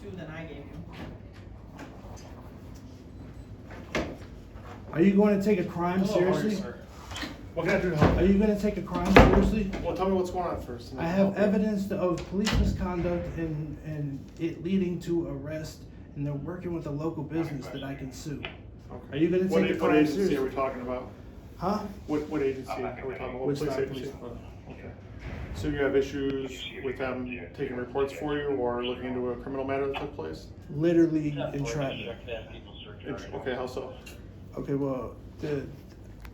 2 than I gave you. Are you going to take a crime seriously? Sir. What can I do to help? Are you going to take a crime seriously? Well, tell me what's going on first. I have evidence of police misconduct and it leading to arrest, and they're working with a local business that I can sue. Okay. Are you going to take a What crime agency seriously? are we talking about? Huh? What agency are we talking about? What Woodstock police Police. agency? Okay. So you have issues with them taking reports for you or looking into a criminal matter that took place? Literally entrapment. Okay, how so? Okay, well,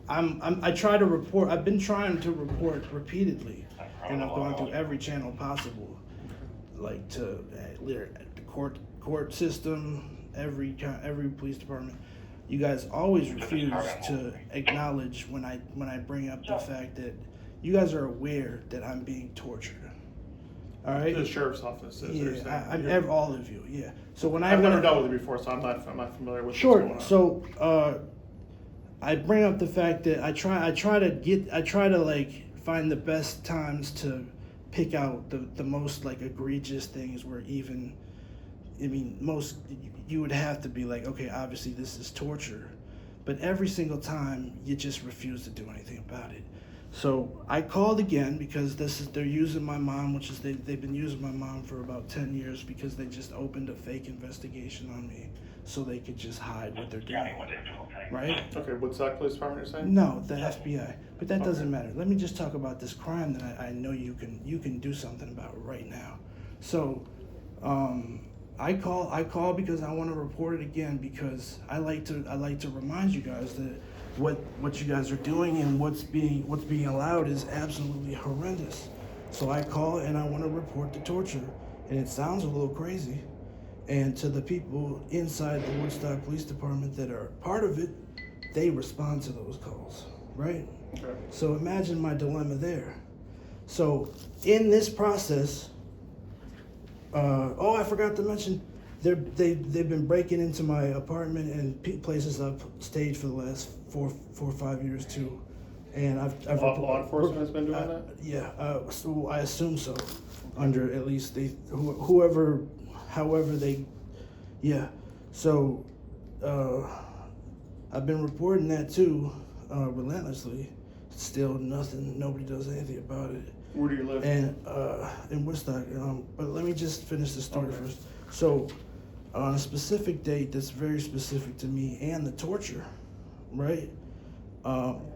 I try to report. I've been trying to report repeatedly, and I've gone through every channel possible, like to the court system, every police department. You guys always refuse to acknowledge when I bring up the fact that you guys are aware that I'm being tortured. All right. The sheriff's office is. Yeah, all of you. Yeah. So when I've never dealt with it before, so I'm not familiar with. Sure. What's going on. So I bring up the fact that I try to like find the best times to pick out the most like egregious things where even, I mean, most you would have to be like, okay, obviously this is torture, but every single time you just refuse to do anything about it. So I called again because they're using my mom, which is they've been using my mom for about 10 years because they just opened a fake investigation on me so they could just hide what they're doing, right? Okay, Woodstock Police Department, you're saying? No, the FBI, but that doesn't matter. Let me just talk about this crime that I know you can do something about right now. So I call because I want to report it again because I like to remind you guys that what you guys are doing and what's being allowed is absolutely horrendous. So I call and I want to report the torture, and it sounds a little crazy. And to the people inside the Woodstock Police Department that are part of it, they respond to those calls, right? Okay. So imagine my dilemma there. So in this process, I forgot to mention, they've been breaking into my apartment and places I've stayed for the last four or 5 years too, and I've Law enforcement has been doing that? Yeah, so I assume so. Under at least however they, yeah. So I've been reporting that too, relentlessly. Still nothing. Nobody does anything about it. Where do you live? And in Woodstock. But let me just finish the story first. So on a specific date that's very specific to me and the torture, right?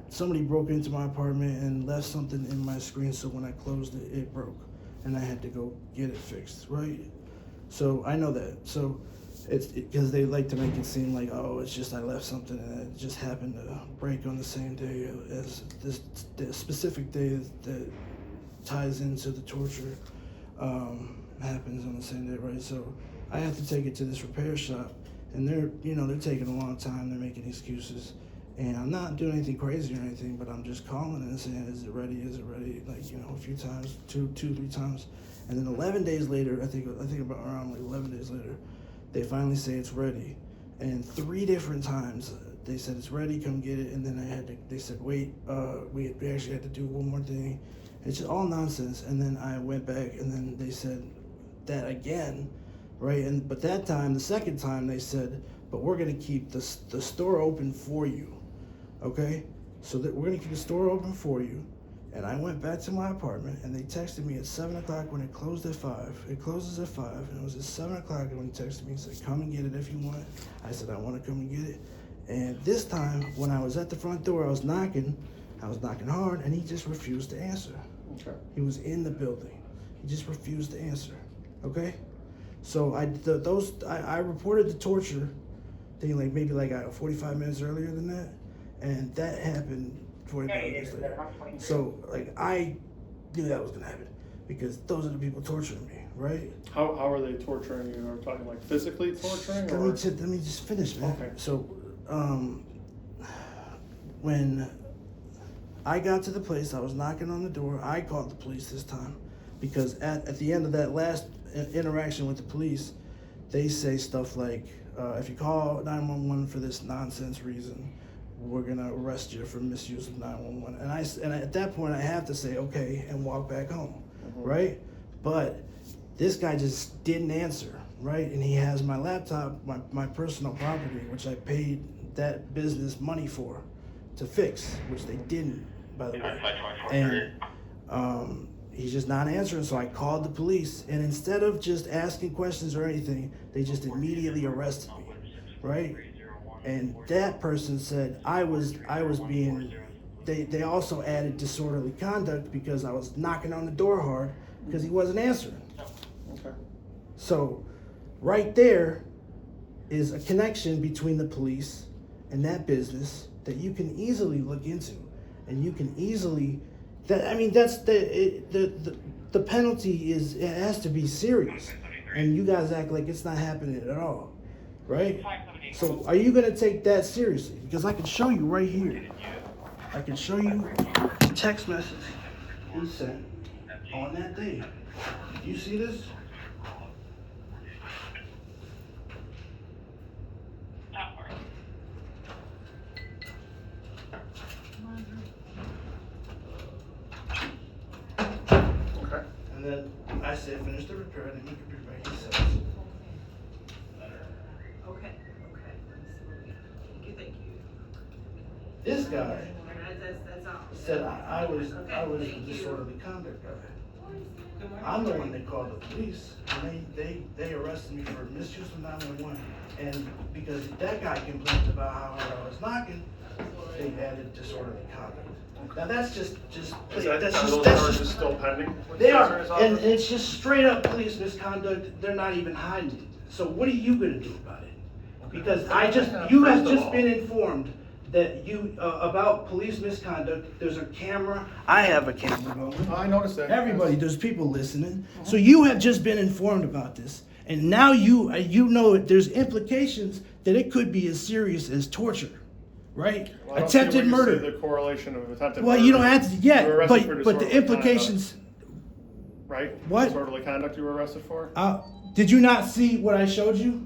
Somebody broke into my apartment and left something in my screen, so when I closed it, it broke, and I had to go get it fixed, right? So I know that. So it's because they like to make it seem like, oh, it's just I left something and it just happened to break on the same day as this specific day that ties into the torture happens on the same day, right? So I have to take it to this repair shop, and they're taking a long time. They're making excuses, and I'm not doing anything crazy or anything, but I'm just calling and saying, is it ready? Is it ready? Like, a few times, two, 3 times, and then 11 days later, I think about around like 11 days later, they finally say it's ready, and 3 different times they said it's ready, come get it, and then they said wait, we actually had to do one more thing. It's just all nonsense, and then I went back, and then they said that again, right? But that time, the second time, they said, but we're gonna keep the store open for you, okay? So that we're gonna keep the store open for you. And I went back to my apartment, and they texted me at 7 o'clock when it closed at 5. It closes at 5, and it was at 7 o'clock when he texted me and said, come and get it if you want. I said, I want to come and get it. And this time, when I was at the front door, I was knocking hard, and he just refused to answer. Okay. He was in the building. He just refused to answer. Okay? So I reported the torture thing maybe 45 minutes earlier than that, and that happened 45 minutes later. So I knew that was gonna happen because those are the people torturing me, right? How are they torturing you? Are we talking like physically torturing? Let me just finish, man. Okay. So when I got to the place, I was knocking on the door. I called the police this time because at the end of that last interaction with the police, they say stuff like, if you call 911 for this nonsense reason, we're gonna arrest you for misuse of 911. And at that point, I have to say okay and walk back home, right? But this guy just didn't answer. right? And he has my laptop, my personal property, which I paid that business money for to fix, which they didn't, by the way. And he's just not answering, so I called the police, and instead of just asking questions or anything, they just immediately arrested me, right? And that person said I was being, they also added disorderly conduct because I was knocking on the door hard because he wasn't answering. Okay. So right there is a connection between the police and that business that you can easily look into, and you can easily, that's the penalty is, it has to be serious, and you guys act like it's not happening at all, right? So are you gonna take that seriously? Because I can show you right here. I can show you the text message he sent on that day. Do you see this? Okay. And then I said, finish the repair, and then you can be ready. He says, Okay. Thank you. this guy That's all. said I was the thank you. disorderly conduct guy. I'm the one that called the police, and they arrested me for misuse of 911. And because that guy complained about how hard I was knocking, they added disorderly conduct. Now that's just Is that, that's are just those that's charges just, still pending? with they the are, attorney's and office? it's just straight up police misconduct. They're not even hiding it. So what are you gonna do about it? Because you have just been informed that about police misconduct. There's a camera. I have a camera going. I noticed that. Everybody, there's people listening. So you have just been informed about this, and now you know there's implications that it could be as serious as torture, right? Well, I don't see Attempted where you murder. see the correlation of attempted Well, murder. you don't have to You were yet, arrested for but the disorderly implications. conduct, right? What? Disorderly conduct you were arrested for? Did you not see what I showed you?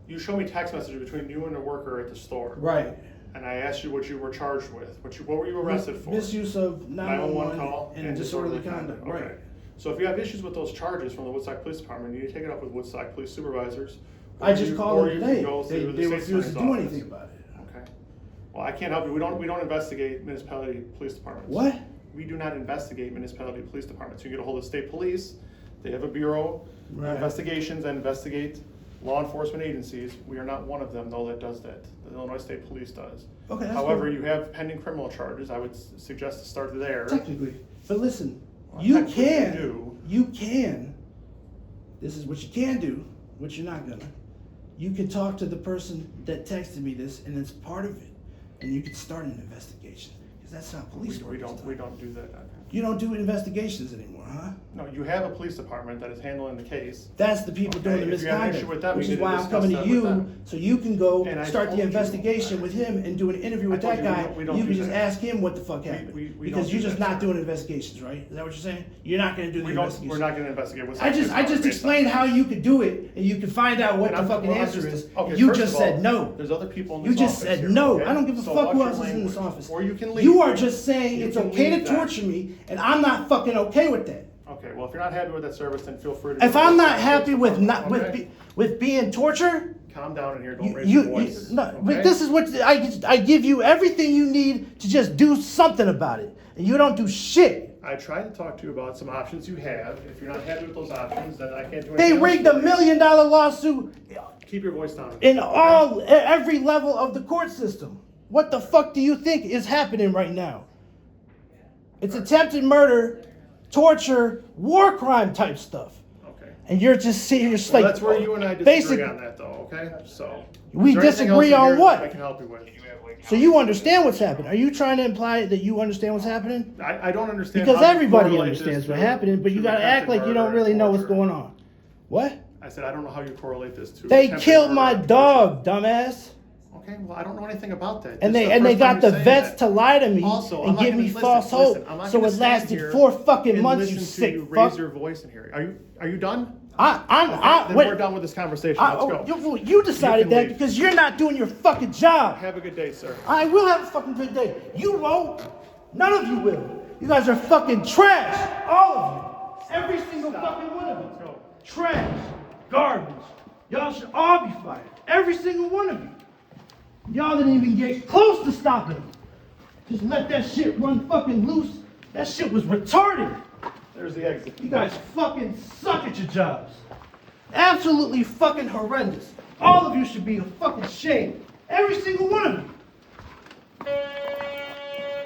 You showed me text messages between you and a worker at the store. Right. And I asked you what you were charged with. What were you arrested for? Misuse of 911 call and disorderly conduct. Okay. Right. So if you have issues with those charges from the Woodstock Police Department, you need to take it up with Woodstock Police supervisors. I just called them you today. can go through They the refuse to state do attorney's anything office. about it. Okay. Well, I can't help you. We don't investigate municipality police departments. What? We do not investigate municipality police departments. You can get a hold of state police. They have a bureau of Right. investigations that investigate law enforcement agencies. We are not one of them, though, that does that. The Illinois State Police does. Okay, that's However, cool. you have pending criminal charges. I would suggest to start there. Technically. But listen, Well, you technically can. you This is what you can do, what you're not gonna. You can talk to the person that texted me this, and it's part of it. And you can start an investigation. Because that's not police work. We don't do that. You don't do investigations anymore, huh? No, you have a police department that is handling the case. That's the people doing the If you have an issue with misconduct, them, which you is need to why I'm discuss coming to that with you, them. so you can go And I start the told you- investigation with him and do an interview with I told that you we guy. don't- we don't You do can just that. ask him what the fuck happened. we don't Because do you're just that, not sir. doing investigations, right? Is that what you're saying? You're not gonna do the We're investigation. not going to investigate what's I just explained how you could do it, and you can find out what And the I'm- fucking well, I'm answer just- is. okay, You first just of all, said no. There's other people in You this just office said here, no. okay? I don't give a So fuck watch who your else is in this language. office. Or you can leave. You are just saying You it's can okay to leave then. torture me, and I'm not fucking okay with that. Okay, well, if you're not happy with that service, then feel free to. If go to I'm the not police happy with department, not okay? with being tortured, Calm down in here. Don't you, raise you, your voice. no, okay? but this is what I give you everything you need to just do something about it, and you don't do shit. I tried to talk to you about some options you have. If you're not happy with those options, then I can't do anything. They else rigged for $1 you. million lawsuit Keep your voice down. in okay? every level of the court system. What the fuck do you think is happening right now? It's attempted murder, torture, war crime type stuff. Okay. And you're just sitting here just Well, like that's where you and I disagree basic- on that, though. Okay. So. We is there anything disagree else in on here what? that I can help you with. So you understand what's happening? Are you trying to imply that you understand what's happening? I don't understand. Because how you everybody correlate this understands what's to- happening, but you to gotta act attempted like you don't murder really and know what's torture. going on. What? I said I don't know how you correlate this to. They attempted killed murder my and dog, dumbass. torture. Okay, well I don't know anything about that. And This is they the first time got you're the saying vets that. to lie to me Also, I'm and not give gonna- me listen, false listen, hope. I'm not So gonna it stand lasted here 4 fucking and months, listen you to sick you fuck. raise your voice in here. Are you done? Then Then we're done with this conversation. Let's go. You decided can that leave. because you're not doing your fucking job. Have a good day, sir. I will have a fucking good day. You won't. None of you will. You guys are fucking trash. All of you. Every single fucking one of you. Let's go. Trash. Garbage. Y'all should all be fired. Every single one of you. Y'all didn't even get close to stopping him. Just let that shit run fucking loose. That shit was retarded. There's the exit. You guys fucking suck at your jobs. Absolutely fucking horrendous. All of you should be a fucking shame. Every single one of you.